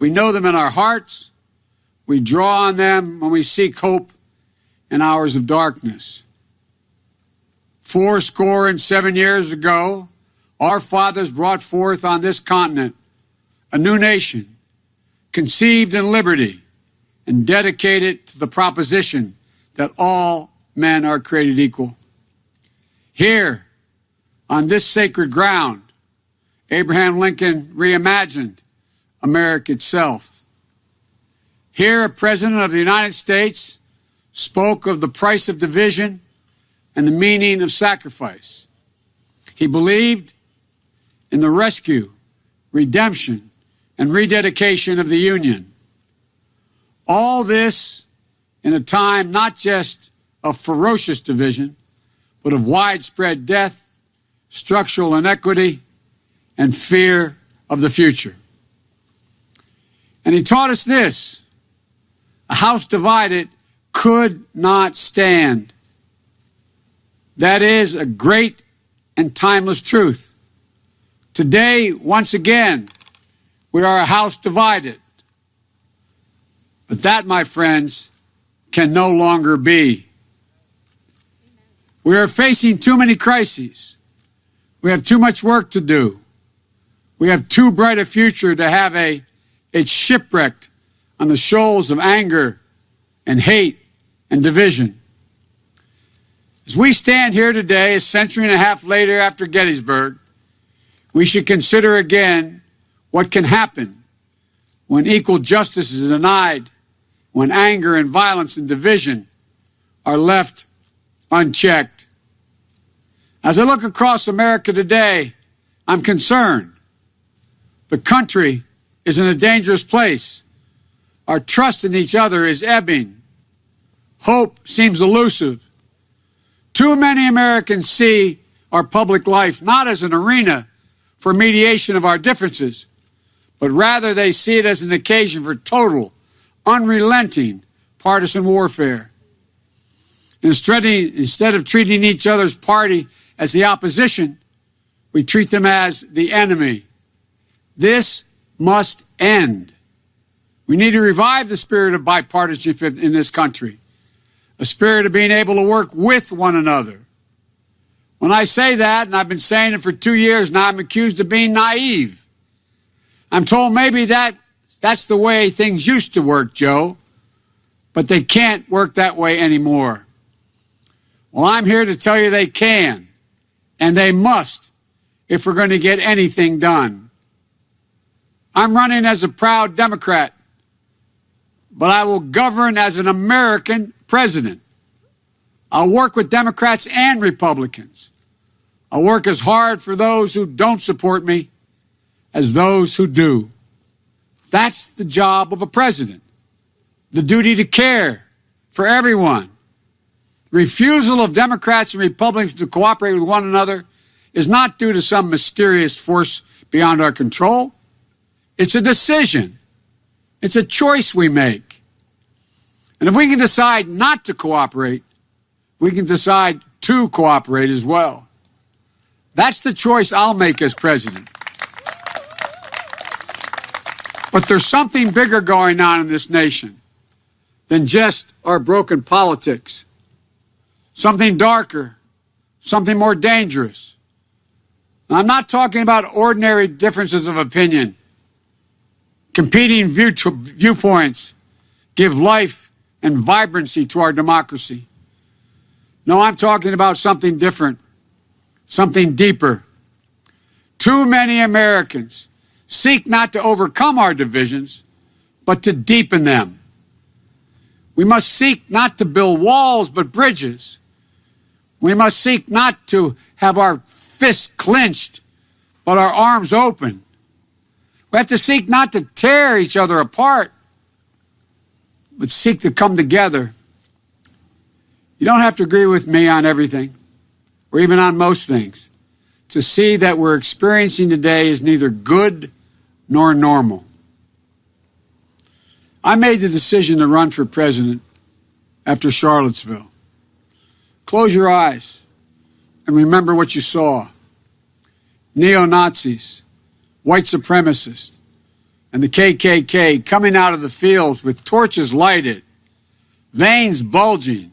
We know them in our hearts. We draw on them when we seek hope in hours of darkness. 77 years ago, our fathers brought forth on this continent a new nation, conceived in liberty and dedicated to the proposition that all men are created equal. Here, on this sacred ground, Abraham Lincoln reimagined America itself. Here, a president of the United States spoke of the price of division and the meaning of sacrifice. He believed in the rescue, redemption, and rededication of the Union. All this in a time not just of ferocious division, but of widespread death, structural inequity, and fear of the future. And he taught us this: a house divided could not stand. That is a great and timeless truth. Today, once again, we are a house divided. But that, my friends, can no longer be. We are facing too many crises. We have too much work to do. We have too bright a future to have it shipwrecked on the shoals of anger and hate and division. As we stand here today, a century and a half later after Gettysburg, we should consider again what can happen when equal justice is denied, when anger and violence and division are left unchecked. As I look across America today, I'm concerned. The country is in a dangerous place. Our trust in each other is ebbing. Hope seems elusive. Too many Americans see our public life not as an arena for mediation of our differences, but rather they see it as an occasion for total, unrelenting partisan warfare. Instead of treating each other's party as the opposition, we treat them as the enemy. This must end. We need to revive the spirit of bipartisanship in this country, a spirit of being able to work with one another. When I say that, and I've been saying it for 2 years now, I'm accused of being naive. I'm told maybe that's the way things used to work, Joe, but they can't work that way anymore. Well, I'm here to tell you they can, and they must, if we're going to get anything done. I'm running as a proud Democrat, but I will govern as an American president. I'll work with Democrats and Republicans. I'll work as hard for those who don't support me as those who do. That's the job of a president, the duty to care for everyone. Refusal of Democrats and Republicans to cooperate with one another is not due to some mysterious force beyond our control. It's a decision. It's a choice we make. And if we can decide not to cooperate, we can decide to cooperate as well. That's the choice I'll make as president. But there's something bigger going on in this nation than just our broken politics. Something darker, something more dangerous. And I'm not talking about ordinary differences of opinion. Competing viewpoints give life and vibrancy to our democracy. No, I'm talking about something different, something deeper. Too many Americans seek not to overcome our divisions, but to deepen them. We must seek not to build walls, but bridges. We must seek not to have our fists clenched, but our arms open. We have to seek not to tear each other apart, but seek to come together. You don't have to agree with me on everything, or even on most things, to see that we're experiencing today is neither good nor normal. I made the decision to run for president after Charlottesville. Close your eyes and remember what you saw. Neo-Nazis, white supremacists, and the KKK coming out of the fields with torches lighted, veins bulging,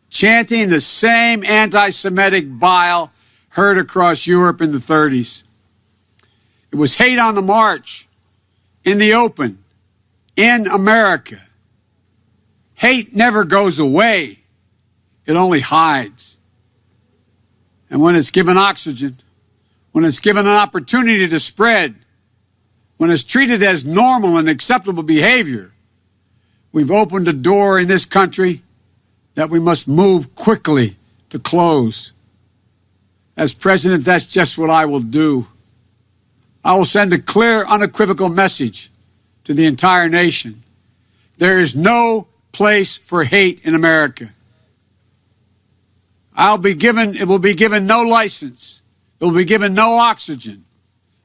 chanting the same anti-Semitic bile heard across Europe in the 30s. It was hate on the march, in the open, in America. Hate never goes away. It only hides. And when it's given oxygen, when it's given an opportunity to spread, when it's treated as normal and acceptable behavior, we've opened a door in this country that we must move quickly to close. As president, that's just what I will do. I will send a clear, unequivocal message to the entire nation. There is no place for hate in America. It will be given no license. It will be given no oxygen.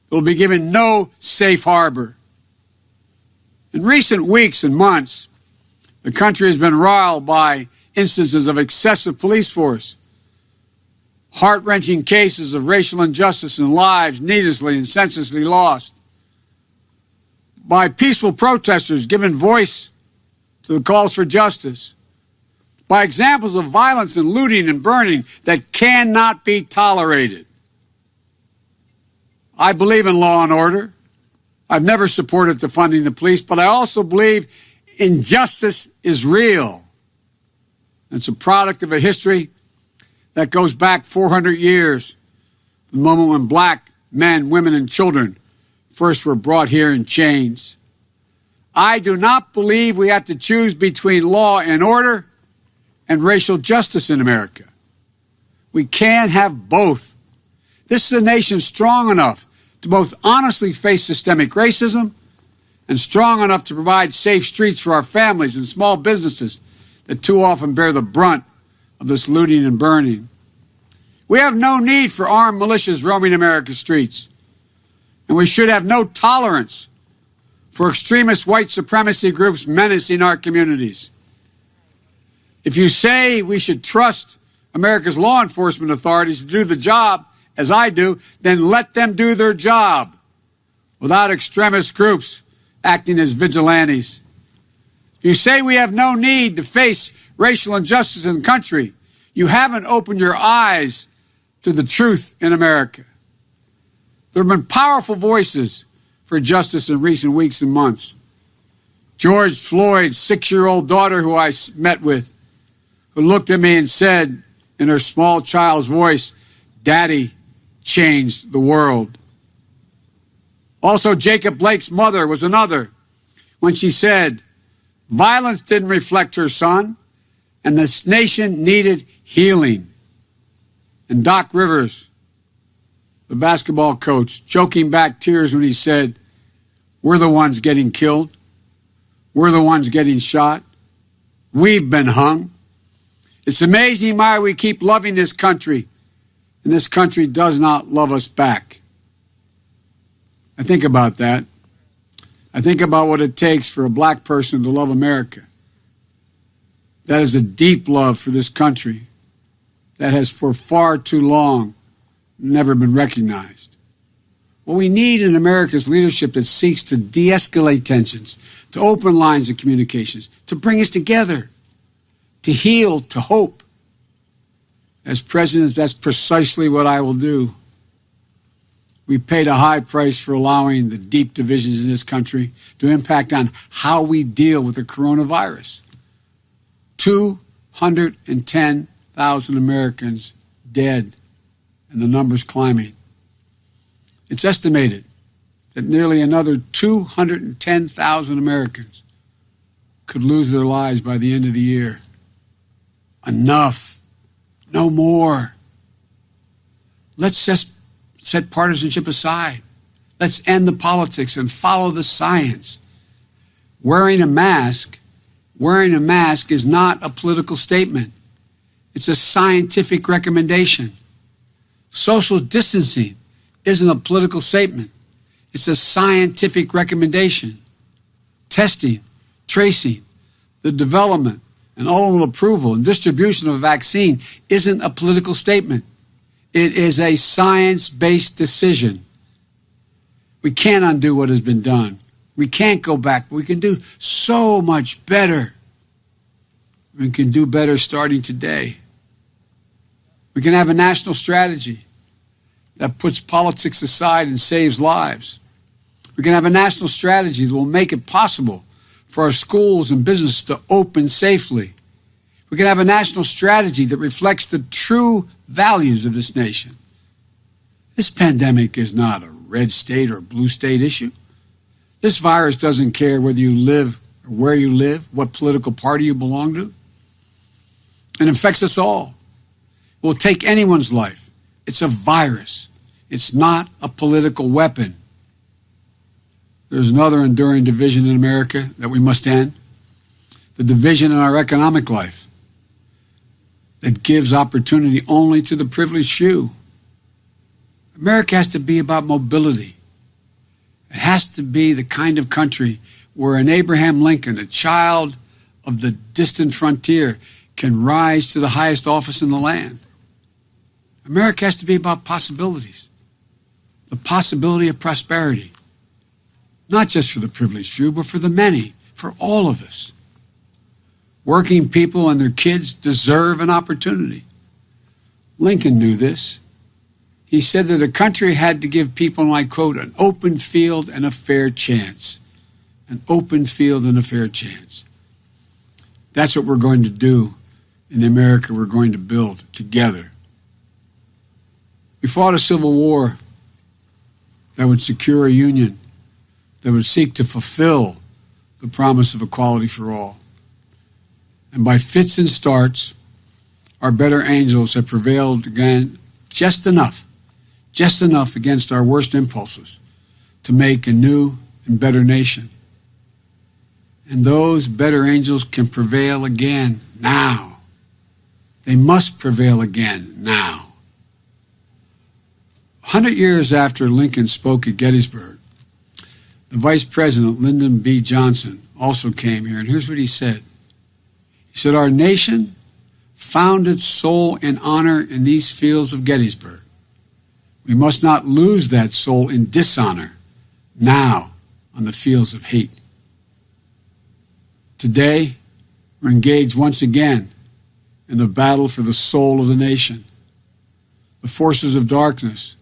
It will be given no safe harbor. In recent weeks and months, the country has been riled by instances of excessive police force, heart-wrenching cases of racial injustice and lives needlessly and senselessly lost, by peaceful protesters giving voice to the calls for justice, by examples of violence and looting and burning that cannot be tolerated. I believe in law and order. I've never supported defunding the police, but I also believe injustice is real. It's a product of a history that goes back 400 years, the moment when black men, women, and children first were brought here in chains. I do not believe we have to choose between law and order and racial justice in America. We can't have both. This is a nation strong enough to both honestly face systemic racism and strong enough to provide safe streets for our families and small businesses that too often bear the brunt of this looting and burning. We have no need for armed militias roaming America's streets, and we should have no tolerance for extremist white supremacy groups menacing our communities. If you say we should trust America's law enforcement authorities to do the job, as I do, then let them do their job without extremist groups acting as vigilantes. If you say we have no need to face racial injustice in the country, you haven't opened your eyes to the truth in America. There have been powerful voices for justice in recent weeks and months. George Floyd's 6-year-old daughter, who I met with, who looked at me and said in her small child's voice, "Daddy changed the world." Also, Jacob Blake's mother was another when she said, "Violence didn't reflect her son, and this nation needed healing." And Doc Rivers, the basketball coach, choking back tears when he said, "We're the ones getting killed. We're the ones getting shot. We've been hung." It's amazing why we keep loving this country, and this country does not love us back. I think about that. I think about what it takes for a black person to love America. That is a deep love for this country that has for far too long never been recognized. What we need in America is leadership that seeks to de-escalate tensions, to open lines of communications, to bring us together, to heal, to hope. As president, that's precisely what I will do. We paid a high price for allowing the deep divisions in this country to impact on how we deal with the coronavirus. 210,000 Americans dead, and the number's climbing. It's estimated that nearly another 210,000 Americans could lose their lives by the end of the year. Enough. No more. Let's just set partisanship aside. Let's end the politics and follow the science. Wearing a mask is not a political statement. It's a scientific recommendation. Social distancing isn't a political statement. It's a scientific recommendation. Testing, tracing, the development and ultimate approval and distribution of a vaccine isn't a political statement. It is a science-based decision. We can't undo what has been done. We can't go back, but we can do so much better. We can do better starting today. We can have a national strategy that puts politics aside and saves lives. We can have a national strategy that will make it possible for our schools and businesses to open safely. We can have a national strategy that reflects the true values of this nation. This pandemic is not a red state or blue state issue. This virus doesn't care whether you live or where you live, what political party you belong to. It infects us all. It will take anyone's life. It's a virus. It's not a political weapon. There's another enduring division in America that we must end. The division in our economic life that gives opportunity only to the privileged few. America has to be about mobility. It has to be the kind of country where an Abraham Lincoln, a child of the distant frontier, can rise to the highest office in the land. America has to be about possibilities. The possibility of prosperity. Not just for the privileged few, but for the many, for all of us. Working people and their kids deserve an opportunity. Lincoln knew this. He said that a country had to give people, and I quote, an open field and a fair chance. An open field and a fair chance. That's what we're going to do in the America we're going to build together. We fought a civil war that would secure a union that would seek to fulfill the promise of equality for all. And by fits and starts, our better angels have prevailed again just enough against our worst impulses to make a new and better nation. And those better angels can prevail again now. They must prevail again now. 100 years after Lincoln spoke at Gettysburg, the Vice President, Lyndon B. Johnson, also came here, and here's what he said. He said, "Our nation found its soul and honor in these fields of Gettysburg. We must not lose that soul in dishonor now on the fields of hate." Today, we're engaged once again in the battle for the soul of the nation. The forces of darkness,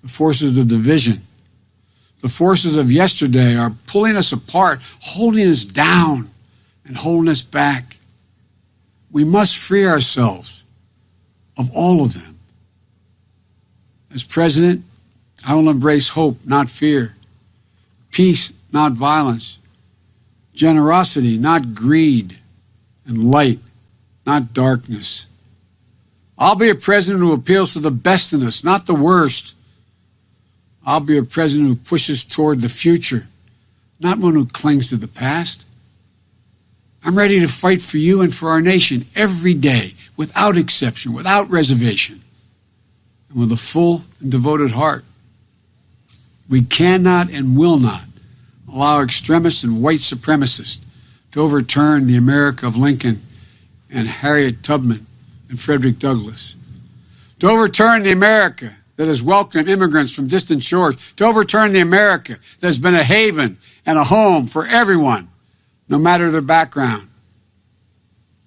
the forces of division, the forces of yesterday are pulling us apart, holding us down, and holding us back. We must free ourselves of all of them. As president, I will embrace hope, not fear, peace, not violence, generosity, not greed, and light, not darkness. I'll be a president who appeals to the best in us, not the worst. I'll be a president who pushes toward the future, not one who clings to the past. I'm ready to fight for you and for our nation every day, without exception, without reservation, and with a full and devoted heart. We cannot and will not allow extremists and white supremacists to overturn the America of Lincoln and Harriet Tubman and Frederick Douglass, to overturn the America that has welcomed immigrants from distant shores, to overturn the America that has been a haven and a home for everyone, no matter their background.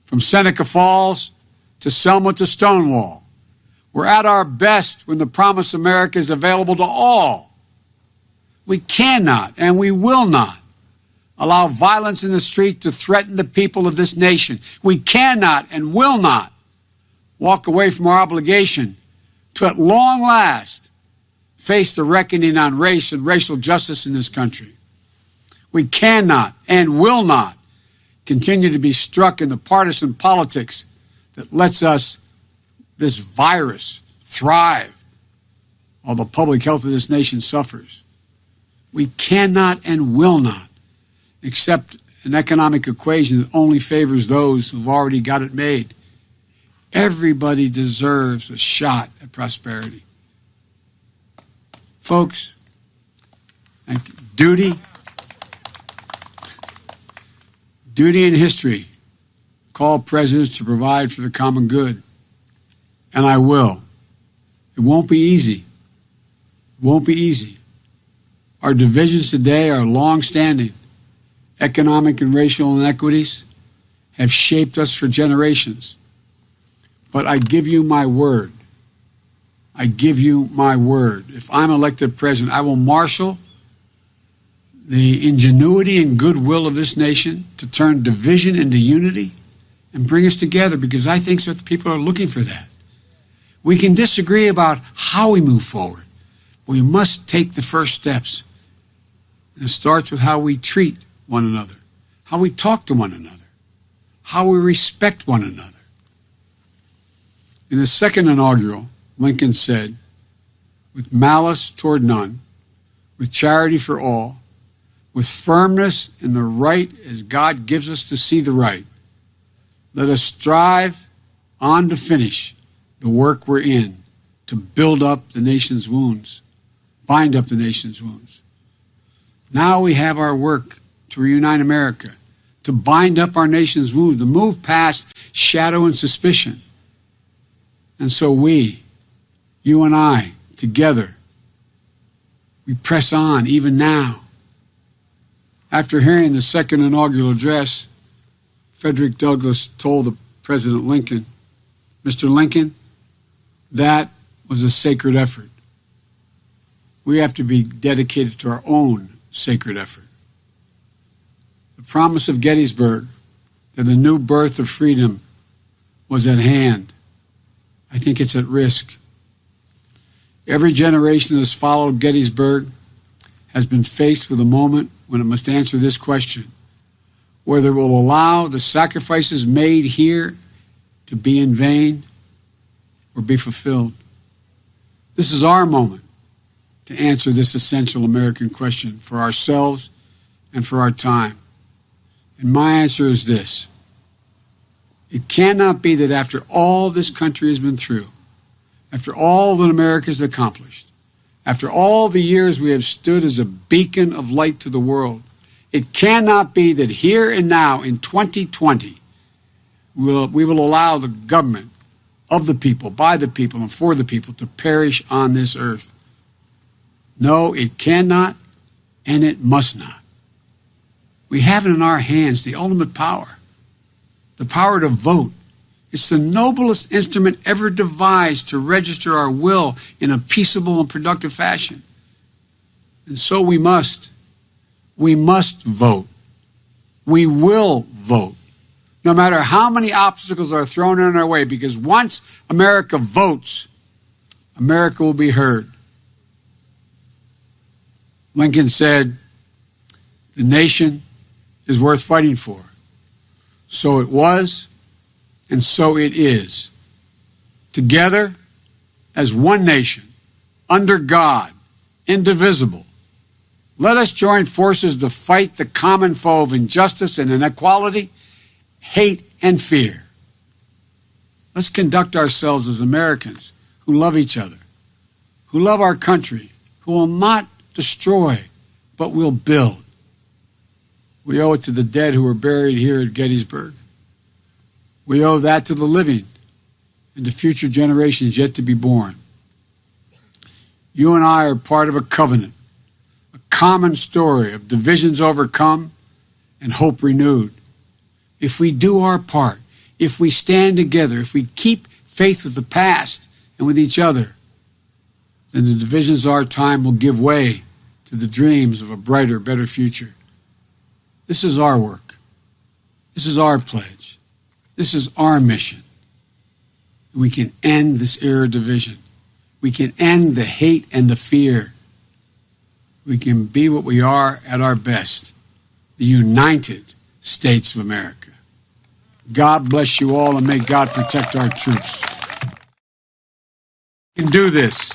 From Seneca Falls to Selma to Stonewall, we're at our best when the promised America is available to all. We cannot and we will not allow violence in the street to threaten the people of this nation. We cannot and will not walk away from our obligation to, at long last, face the reckoning on race and racial justice in this country. We cannot and will not continue to be struck in the partisan politics that lets us, this virus, thrive while the public health of this nation suffers. We cannot and will not accept an economic equation that only favors those who've already got it made. Everybody deserves a shot at prosperity. Folks, duty and history call presidents to provide for the common good. And I will. It won't be easy. It won't be easy. Our divisions today are long-standing. Economic and racial inequities have shaped us for generations. But I give you my word. I give you my word. If I'm elected president, I will marshal the ingenuity and goodwill of this nation to turn division into unity and bring us together, because I think that the people are looking for that. We can disagree about how we move forward, but we must take the first steps. And it starts with how we treat one another, how we talk to one another, how we respect one another. In the second inaugural, Lincoln said, "With malice toward none, with charity for all, with firmness in the right as God gives us to see the right, let us strive on to finish the work we're in, to build up the nation's wounds, bind up the nation's wounds." Now we have our work to reunite America, to bind up our nation's wounds, to move past shadow and suspicion. And so we, you and I, together, we press on even now. After hearing the second inaugural address, Frederick Douglass told President Lincoln, "Mr. Lincoln, that was a sacred effort. We have to be dedicated to our own sacred effort." The promise of Gettysburg, that a new birth of freedom was at hand, I think it's at risk. Every generation that has followed Gettysburg has been faced with a moment when it must answer this question: whether it will allow the sacrifices made here to be in vain or be fulfilled. This is our moment to answer this essential American question for ourselves and for our time. And my answer is this: it cannot be that after all this country has been through, after all that America has accomplished, after all the years we have stood as a beacon of light to the world, it cannot be that here and now in 2020 we will allow the government of the people, by the people, and for the people to perish on this earth. No, it cannot, and it must not. We have it in our hands the ultimate power, the power to vote. It's the noblest instrument ever devised to register our will in a peaceable and productive fashion. And so we must vote. We will vote, no matter how many obstacles are thrown in our way, because once America votes, America will be heard. Lincoln said, "The nation is worth fighting for." So it was, and so it is. Together, as one nation, under God, indivisible, let us join forces to fight the common foe of injustice and inequality, hate and fear. Let's conduct ourselves as Americans who love each other, who love our country, who will not destroy, but will build. We owe it to the dead who were buried here at Gettysburg. We owe that to the living and to future generations yet to be born. You and I are part of a covenant, a common story of divisions overcome and hope renewed. If we do our part, if we stand together, if we keep faith with the past and with each other, then the divisions of our time will give way to the dreams of a brighter, better future. This is our work. This is our pledge. This is our mission. And we can end this era of division. We can end the hate and the fear. We can be what we are at our best, the United States of America. God bless you all, and may God protect our troops. We can do this.